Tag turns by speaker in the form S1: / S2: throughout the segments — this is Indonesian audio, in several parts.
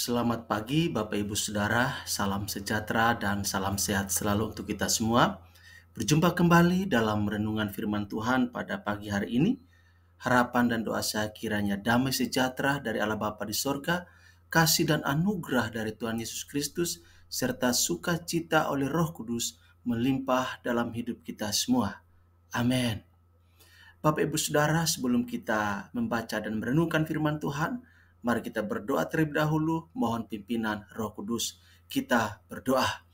S1: Selamat pagi Bapak Ibu Saudara, salam sejahtera dan salam sehat selalu untuk kita semua. Berjumpa kembali dalam renungan firman Tuhan pada pagi hari ini. Harapan dan doa saya kiranya damai sejahtera dari Allah Bapa di sorga, kasih dan anugerah dari Tuhan Yesus Kristus, serta sukacita oleh Roh Kudus melimpah dalam hidup kita semua. Amin. Bapak Ibu Saudara, sebelum kita membaca dan merenungkan firman Tuhan, mari kita berdoa terlebih dahulu, mohon pimpinan Roh Kudus. Kita berdoa.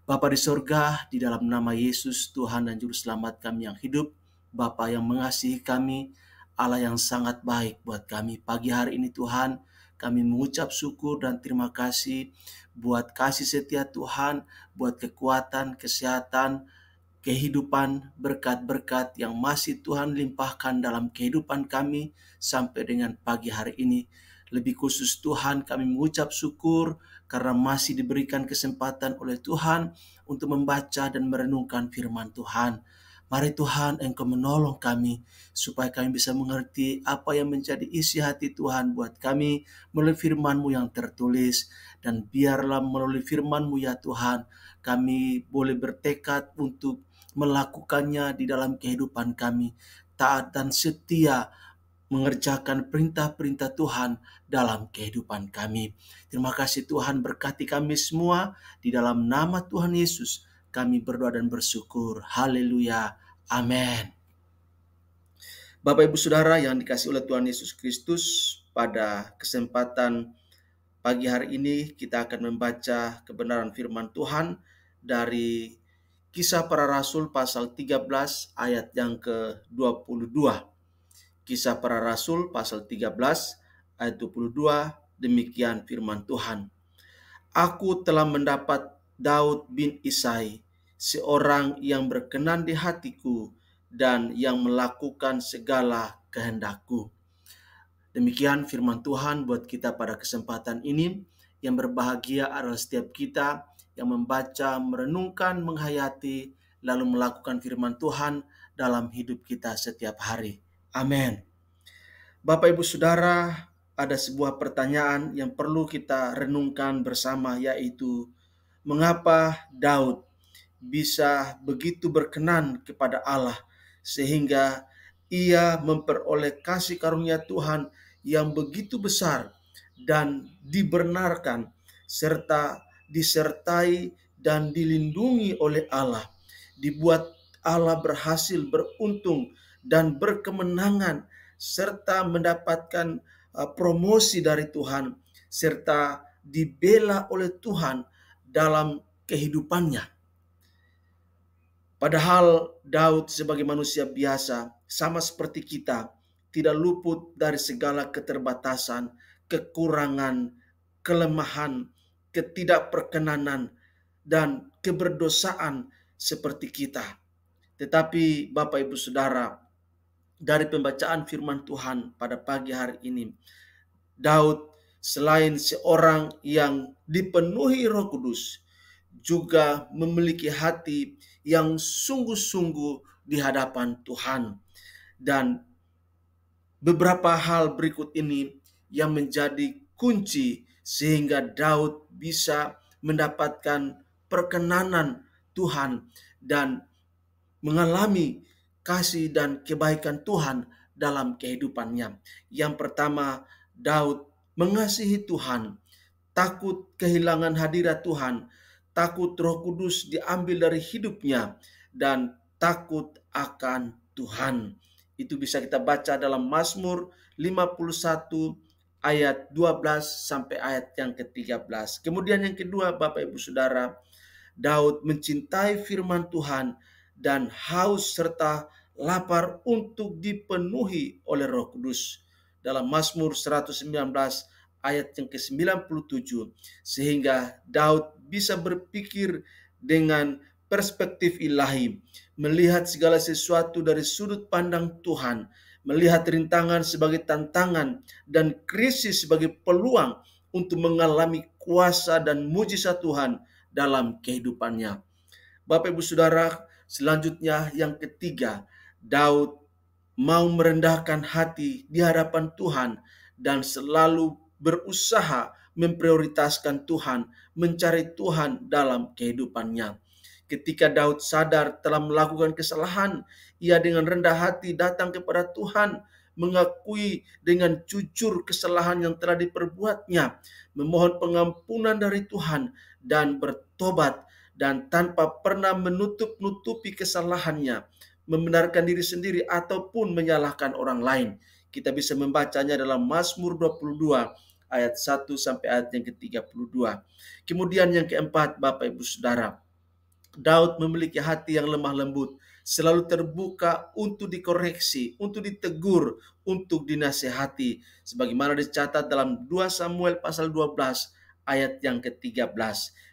S1: Bapa di sorga, di dalam nama Yesus, Tuhan dan Juru Selamat kami yang hidup, Bapa yang mengasihi kami, Allah yang sangat baik buat kami. Pagi hari ini Tuhan, kami mengucap syukur dan terima kasih buat kasih setia Tuhan, buat kekuatan, kesehatan, kehidupan, berkat-berkat yang masih Tuhan limpahkan dalam kehidupan kami sampai dengan pagi hari ini. Lebih khusus Tuhan, kami mengucap syukur karena masih diberikan kesempatan oleh Tuhan untuk membaca dan merenungkan firman Tuhan. Mari Tuhan, Engkau menolong kami supaya kami bisa mengerti apa yang menjadi isi hati Tuhan buat kami melalui firman-Mu yang tertulis. Dan biarlah melalui firman-Mu ya Tuhan, kami boleh bertekad untuk melakukannya di dalam kehidupan kami, taat dan setia mengerjakan perintah-perintah Tuhan dalam kehidupan kami. Terima kasih Tuhan, berkati kami semua di dalam nama Tuhan Yesus. Kami berdoa dan bersyukur. Haleluya. Amin. Bapak Ibu Saudara yang dikasihi oleh Tuhan Yesus Kristus, pada kesempatan pagi hari ini kita akan membaca kebenaran firman Tuhan dari Kisah Para Rasul pasal 13 ayat yang ke-22. Kisah Para Rasul pasal 13 ayat 22, demikian firman Tuhan. Aku telah mendapat Daud bin Isai, seorang yang berkenan di hatiku dan yang melakukan segala kehendakku. Demikian firman Tuhan buat kita pada kesempatan ini. Yang berbahagia adalah setiap kita yang membaca, merenungkan, menghayati, lalu melakukan firman Tuhan dalam hidup kita setiap hari. Amin. Bapak Ibu Saudara, ada sebuah pertanyaan yang perlu kita renungkan bersama, yaitu mengapa Daud bisa begitu berkenan kepada Allah sehingga ia memperoleh kasih karunia Tuhan yang begitu besar dan dibenarkan serta disertai dan dilindungi oleh Allah. Dibuat Allah berhasil beruntung dan berkemenangan serta mendapatkan promosi dari Tuhan serta dibela oleh Tuhan dalam kehidupannya. Padahal Daud sebagai manusia biasa, sama seperti kita, tidak luput dari segala keterbatasan, kekurangan, kelemahan, ketidakperkenanan, dan keberdosaan seperti kita. Tetapi Bapak Ibu Saudara, dari pembacaan firman Tuhan pada pagi hari ini, Daud selain seorang yang dipenuhi Roh Kudus, juga memiliki hati yang sungguh-sungguh di hadapan Tuhan. Dan beberapa hal berikut ini yang menjadi kunci sehingga Daud bisa mendapatkan perkenanan Tuhan dan mengalami kasih dan kebaikan Tuhan dalam kehidupannya. Yang pertama, Daud mengasihi Tuhan, takut kehilangan hadirat Tuhan, takut Roh Kudus diambil dari hidupnya, dan takut akan Tuhan. Itu bisa kita baca dalam Mazmur 51 ayat 12 sampai ayat yang ke-13. Kemudian yang kedua, Bapak Ibu Saudara, Daud mencintai firman Tuhan dan haus serta lapar untuk dipenuhi oleh Roh Kudus. Dalam Mazmur 119 ayat yang ke-97, sehingga Daud bisa berpikir dengan perspektif ilahi, melihat segala sesuatu dari sudut pandang Tuhan, melihat rintangan sebagai tantangan dan krisis sebagai peluang untuk mengalami kuasa dan mujizat Tuhan dalam kehidupannya. Bapak Ibu Saudara, selanjutnya yang ketiga, Daud mau merendahkan hati di hadapan Tuhan dan selalu berusaha memprioritaskan Tuhan, mencari Tuhan dalam kehidupannya. Ketika Daud sadar telah melakukan kesalahan, ia dengan rendah hati datang kepada Tuhan, mengakui dengan jujur kesalahan yang telah diperbuatnya, memohon pengampunan dari Tuhan, dan bertobat, dan tanpa pernah menutup-nutupi kesalahannya, membenarkan diri sendiri ataupun menyalahkan orang lain. Kita bisa membacanya dalam Mazmur 22 ayat 1 sampai ayat yang ke-32. Kemudian yang keempat, Bapak Ibu Saudara, Daud memiliki hati yang lemah lembut, selalu terbuka untuk dikoreksi, untuk ditegur, untuk dinasehati. Sebagaimana dicatat dalam 2 Samuel pasal 12 ayat yang ke-13.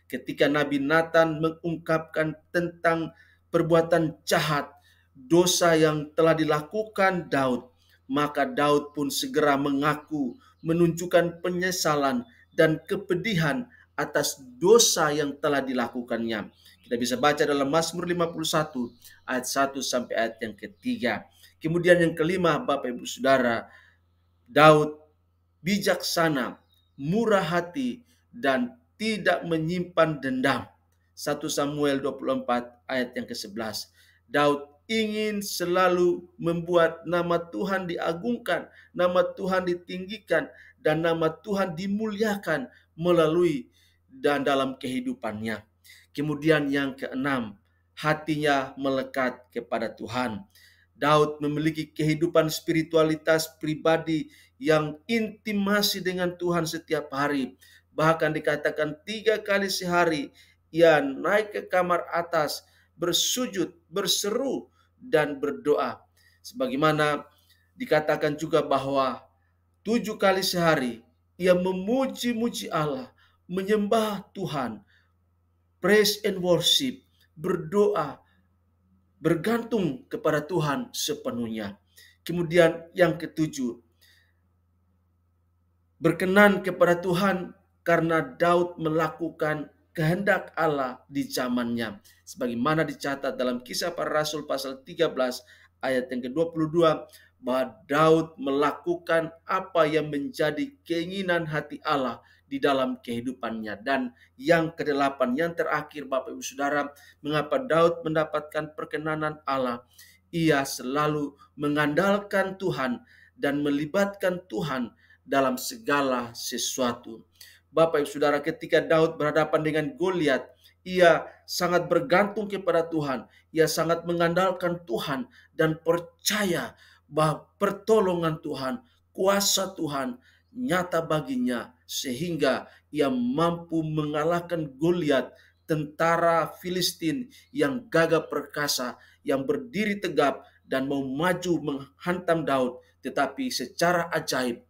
S1: Ketika Nabi Nathan mengungkapkan tentang perbuatan jahat, dosa yang telah dilakukan Daud, maka Daud pun segera mengaku, menunjukkan penyesalan dan kepedihan atas dosa yang telah dilakukannya. Kita bisa baca dalam Mazmur 51 ayat 1 sampai ayat yang ketiga. Kemudian yang kelima, Bapak Ibu Saudara, Daud bijaksana, murah hati, dan tidak menyimpan dendam. 1 Samuel 24 ayat yang ke-11. Daud ingin selalu membuat nama Tuhan diagungkan, nama Tuhan ditinggikan, dan nama Tuhan dimuliakan melalui dan dalam kehidupannya. Kemudian yang keenam, hatinya melekat kepada Tuhan. Daud memiliki kehidupan spiritualitas pribadi yang intimasi dengan Tuhan setiap hari. Bahkan dikatakan 3 kali sehari ia naik ke kamar atas, bersujud, berseru, dan berdoa. Sebagaimana dikatakan juga bahwa 7 kali sehari ia memuji-muji Allah, menyembah Tuhan, praise and worship, berdoa, bergantung kepada Tuhan sepenuhnya. Kemudian yang ketujuh, berkenan kepada Tuhan karena Daud melakukan kehendak Allah di zamannya. Sebagaimana dicatat dalam Kisah Para Rasul pasal 13 ayat yang ke-22, bahwa Daud melakukan apa yang menjadi keinginan hati Allah di dalam kehidupannya. Dan yang kedelapan, yang terakhir, Bapak Ibu Saudara, mengapa Daud mendapatkan perkenanan Allah? Ia selalu mengandalkan Tuhan dan melibatkan Tuhan dalam segala sesuatu. Bapak Ibu Saudara, ketika Daud berhadapan dengan Goliat, ia sangat bergantung kepada Tuhan. Ia sangat mengandalkan Tuhan dan percaya bahwa pertolongan Tuhan, kuasa Tuhan nyata baginya, sehingga ia mampu mengalahkan Goliat, tentara Filistin yang gagah perkasa, yang berdiri tegap dan mau maju menghantam Daud. Tetapi secara ajaib,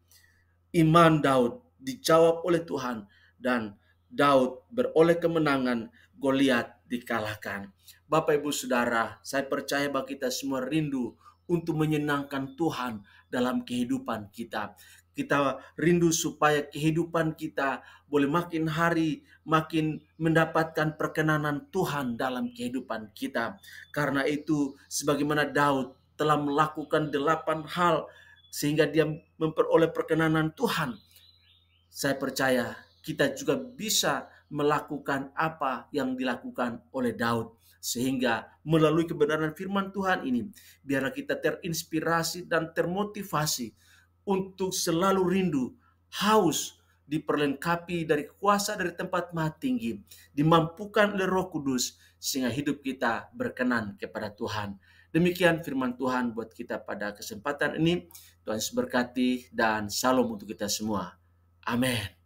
S1: iman Daud dijawab oleh Tuhan dan Daud beroleh kemenangan, Goliat dikalahkan. Bapak Ibu Saudara, saya percaya bahwa kita semua rindu untuk menyenangkan Tuhan dalam kehidupan kita. Kita rindu supaya kehidupan kita boleh makin hari makin mendapatkan perkenanan Tuhan dalam kehidupan kita. Karena itu, sebagaimana Daud telah melakukan 8 hal sehingga dia memperoleh perkenanan Tuhan, saya percaya kita juga bisa melakukan apa yang dilakukan oleh Daud. Sehingga melalui kebenaran firman Tuhan ini, biarlah kita terinspirasi dan termotivasi untuk selalu rindu, haus, diperlengkapi dari kuasa dari tempat Maha Tinggi, dimampukan oleh Roh Kudus, sehingga hidup kita berkenan kepada Tuhan. Demikian firman Tuhan buat kita pada kesempatan ini. Tuhan Yesus berkati dan salam untuk kita semua. Amin.